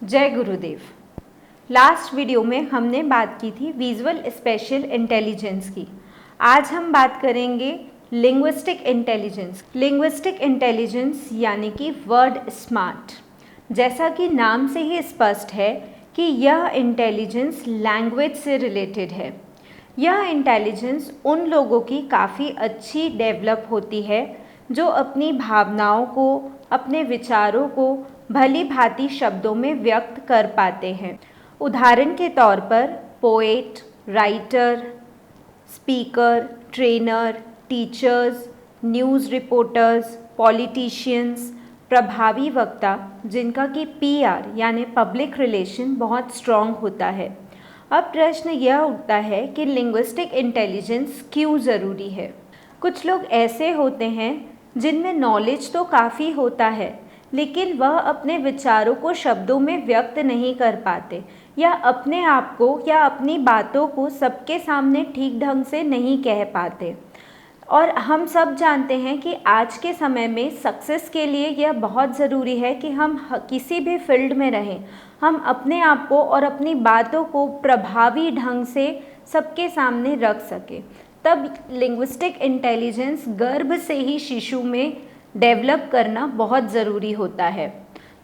जय गुरुदेव। Last video में हमने बात की थी विजुअल स्पेशल इंटेलिजेंस की। आज हम बात करेंगे लिंग्विस्टिक इंटेलिजेंस। लिंग्विस्टिक इंटेलिजेंस यानी कि वर्ड स्मार्ट। जैसा कि नाम से ही स्पष्ट है कि यह इंटेलिजेंस लैंग्वेज से रिलेटेड है। यह इंटेलिजेंस उन लोगों की काफ़ी अच्छी डेवलप होती है जो अपनी भावनाओं को, अपने विचारों को भली भांति शब्दों में व्यक्त कर पाते हैं। उदाहरण के तौर पर poet, writer, speaker, trainer, teachers, news reporters, politicians, प्रभावी वक्ता जिनका कि पीआर यानी पब्लिक रिलेशन बहुत स्ट्रॉन्ग होता है। अब प्रश्न यह उठता है कि लिंग्विस्टिक इंटेलिजेंस क्यों ज़रूरी है। कुछ लोग ऐसे होते हैं जिनमें नॉलेज तो काफ़ी होता है लेकिन वह अपने विचारों को शब्दों में व्यक्त नहीं कर पाते या अपने आप को या अपनी बातों को सबके सामने ठीक ढंग से नहीं कह पाते। और हम सब जानते हैं कि आज के समय में सक्सेस के लिए यह बहुत ज़रूरी है कि हम किसी भी फील्ड में रहें, हम अपने आप को और अपनी बातों को प्रभावी ढंग से सबके सामने रख सकें। तब लिंग्विस्टिक इंटेलिजेंस गर्भ से ही शिशु में डेवलप करना बहुत ज़रूरी होता है।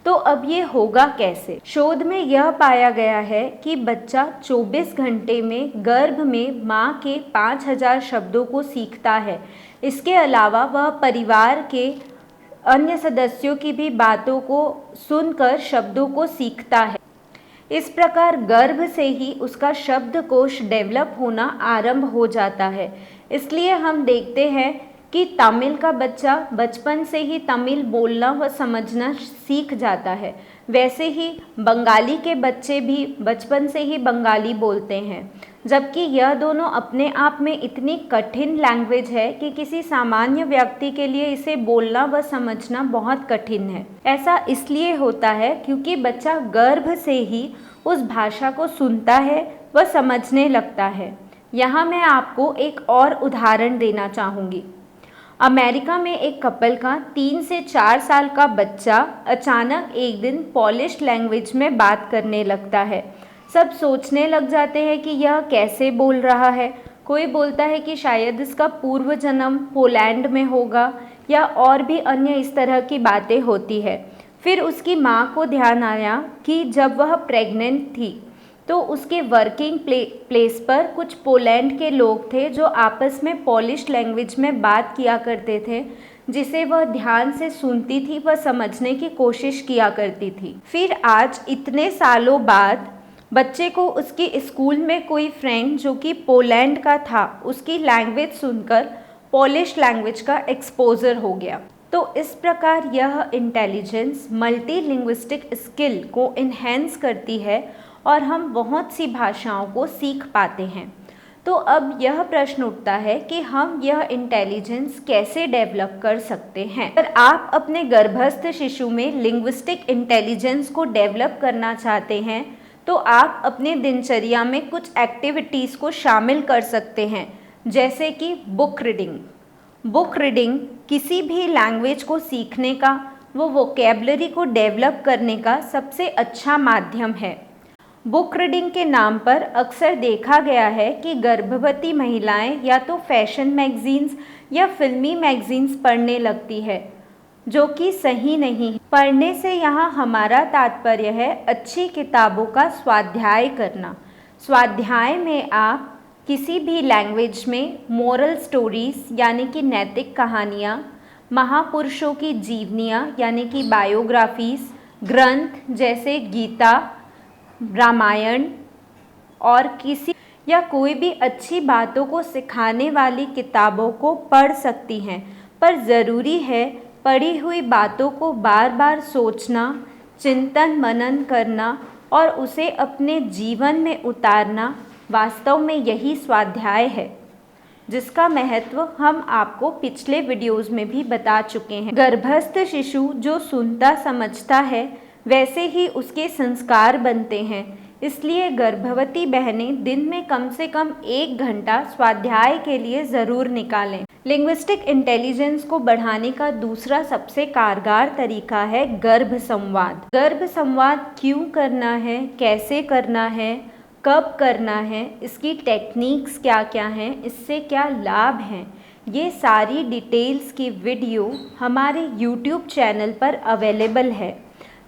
तो अब ये होगा कैसे? शोध में यह पाया गया है कि बच्चा 24 घंटे में गर्भ में माँ के 5000 शब्दों को सीखता है। इसके अलावा वह परिवार के अन्य सदस्यों की भी बातों को सुनकर शब्दों को सीखता है। इस प्रकार गर्भ से ही उसका शब्दकोश डेवलप होना आरंभ हो जाता है। इसलिए हम देखते हैं कि तमिल का बच्चा बचपन से ही तमिल बोलना व समझना सीख जाता है। वैसे ही बंगाली के बच्चे भी बचपन से ही बंगाली बोलते हैं, जबकि यह दोनों अपने आप में इतनी कठिन लैंग्वेज है कि किसी सामान्य व्यक्ति के लिए इसे बोलना व समझना बहुत कठिन है। ऐसा इसलिए होता है क्योंकि बच्चा गर्भ से ही उस भाषा को सुनता है व समझने लगता है। यहाँ मैं आपको एक और उदाहरण देना चाहूँगी। अमेरिका में एक कपल का 3 से 4 साल का बच्चा अचानक एक दिन पोलिश लैंग्वेज में बात करने लगता है। सब सोचने लग जाते हैं कि यह कैसे बोल रहा है। कोई बोलता है कि शायद इसका पूर्व जन्म पोलैंड में होगा या और भी अन्य इस तरह की बातें होती है। फिर उसकी माँ को ध्यान आया कि जब वह प्रेग्नेंट थी तो उसके वर्किंग प्लेस पर कुछ पोलैंड के लोग थे जो आपस में पोलिश लैंग्वेज में बात किया करते थे, जिसे वह ध्यान से सुनती थी व समझने की कोशिश किया करती थी। फिर आज इतने सालों बाद बच्चे को उसकी स्कूल में कोई फ्रेंड जो कि पोलैंड का था उसकी लैंग्वेज सुनकर पोलिश लैंग्वेज का एक्सपोजर हो गया। तो इस प्रकार यह इंटेलिजेंस मल्टी लिंग्विस्टिक स्किल को इन्हेंस करती है और हम बहुत सी भाषाओं को सीख पाते हैं। तो अब यह प्रश्न उठता है कि हम यह इंटेलिजेंस कैसे डेवलप कर सकते हैं। अगर आप अपने गर्भस्थ शिशु में लिंग्विस्टिक इंटेलिजेंस को डेवलप करना चाहते हैं तो आप अपने दिनचर्या में कुछ एक्टिविटीज़ को शामिल कर सकते हैं, जैसे कि बुक रीडिंग। बुक रीडिंग किसी भी लैंग्वेज को सीखने का वो वोकेबलरी को डेवलप करने का सबसे अच्छा माध्यम है। बुक रीडिंग के नाम पर अक्सर देखा गया है कि गर्भवती महिलाएं या तो फैशन मैगजीन्स या फिल्मी मैगजीन्स पढ़ने लगती है, जो कि सही नहीं है। पढ़ने से यहाँ हमारा तात्पर्य है अच्छी किताबों का स्वाध्याय करना। स्वाध्याय में आप किसी भी लैंग्वेज में मोरल स्टोरीज यानी कि नैतिक कहानियाँ, महापुरुषों की जीवनियाँ यानी कि बायोग्राफीज, ग्रंथ जैसे गीता, रामायण और किसी या कोई भी अच्छी बातों को सिखाने वाली किताबों को पढ़ सकती हैं। पर ज़रूरी है पढ़ी हुई बातों को बार बार सोचना, चिंतन मनन करना और उसे अपने जीवन में उतारना। वास्तव में यही स्वाध्याय है जिसका महत्व हम आपको पिछले वीडियोज़ में भी बता चुके हैं। गर्भस्थ शिशु जो सुनता समझता है वैसे ही उसके संस्कार बनते हैं। इसलिए गर्भवती बहनें दिन में कम से कम 1 घंटा स्वाध्याय के लिए ज़रूर निकालें। लिंग्विस्टिक इंटेलिजेंस को बढ़ाने का दूसरा सबसे कारगर तरीका है गर्भ संवाद। गर्भ संवाद क्यों करना है, कैसे करना है, कब करना है, इसकी टेक्निक्स क्या क्या हैं, इससे क्या लाभ हैं, ये सारी डिटेल्स की वीडियो हमारे YouTube चैनल पर अवेलेबल है,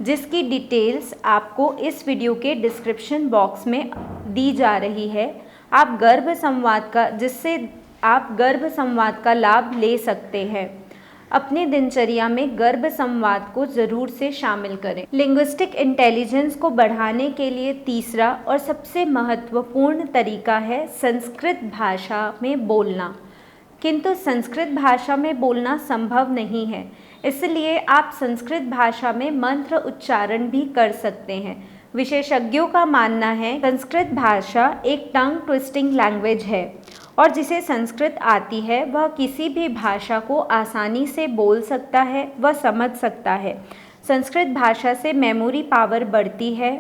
जिसकी डिटेल्स आपको इस वीडियो के डिस्क्रिप्शन बॉक्स में दी जा रही है। आप गर्भ संवाद का जिससे आप गर्भ संवाद का लाभ ले सकते हैं। अपने दिनचर्या में गर्भ संवाद को ज़रूर से शामिल करें। लिंग्विस्टिक इंटेलिजेंस को बढ़ाने के लिए तीसरा और सबसे महत्वपूर्ण तरीका है संस्कृत भाषा में बोलना। किंतु संस्कृत भाषा में बोलना संभव नहीं है, इसलिए आप संस्कृत भाषा में मंत्र उच्चारण भी कर सकते हैं। विशेषज्ञों का मानना है संस्कृत भाषा एक टंग ट्विस्टिंग लैंग्वेज है और जिसे संस्कृत आती है वह किसी भी भाषा को आसानी से बोल सकता है व समझ सकता है। संस्कृत भाषा से मेमोरी पावर बढ़ती है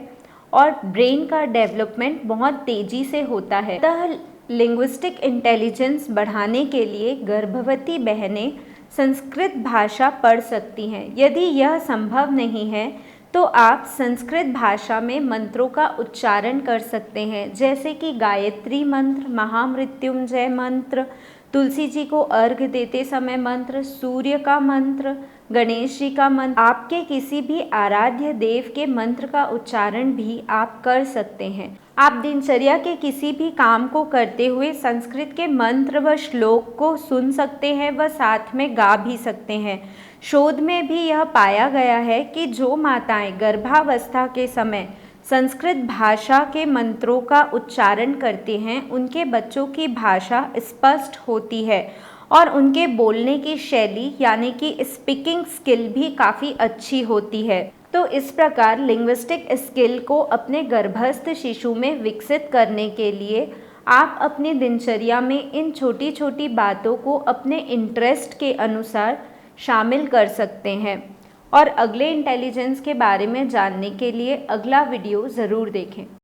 और ब्रेन का डेवलपमेंट बहुत तेज़ी से होता है। अतः लिंग्विस्टिक इंटेलिजेंस बढ़ाने के लिए गर्भवती बहनें संस्कृत भाषा पढ़ सकती हैं। यदि यह संभव नहीं है तो आप संस्कृत भाषा में मंत्रों का उच्चारण कर सकते हैं, जैसे कि गायत्री मंत्र, महामृत्युंजय मंत्र, तुलसी जी को अर्घ्य देते समय मंत्र, सूर्य का मंत्र, गणेश जी का मंत्र, आपके किसी भी आराध्य देव के मंत्र का उच्चारण भी आप कर सकते हैं। आप दिनचर्या के किसी भी काम को करते हुए संस्कृत के मंत्र व श्लोक को सुन सकते हैं व साथ में गा भी सकते हैं। शोध में भी यह पाया गया है कि जो माताएं गर्भावस्था के समय संस्कृत भाषा के मंत्रों का उच्चारण करते हैं, उनके बच्चों की भाषा स्पष्ट होती है और उनके बोलने की शैली यानी कि स्पीकिंग स्किल भी काफ़ी अच्छी होती है। तो इस प्रकार लिंग्विस्टिक स्किल को अपने गर्भस्थ शिशु में विकसित करने के लिए आप अपनी दिनचर्या में इन छोटी छोटी बातों को अपने इंटरेस्ट के अनुसार शामिल कर सकते हैं। और अगले इंटेलिजेंस के बारे में जानने के लिए अगला वीडियो ज़रूर देखें।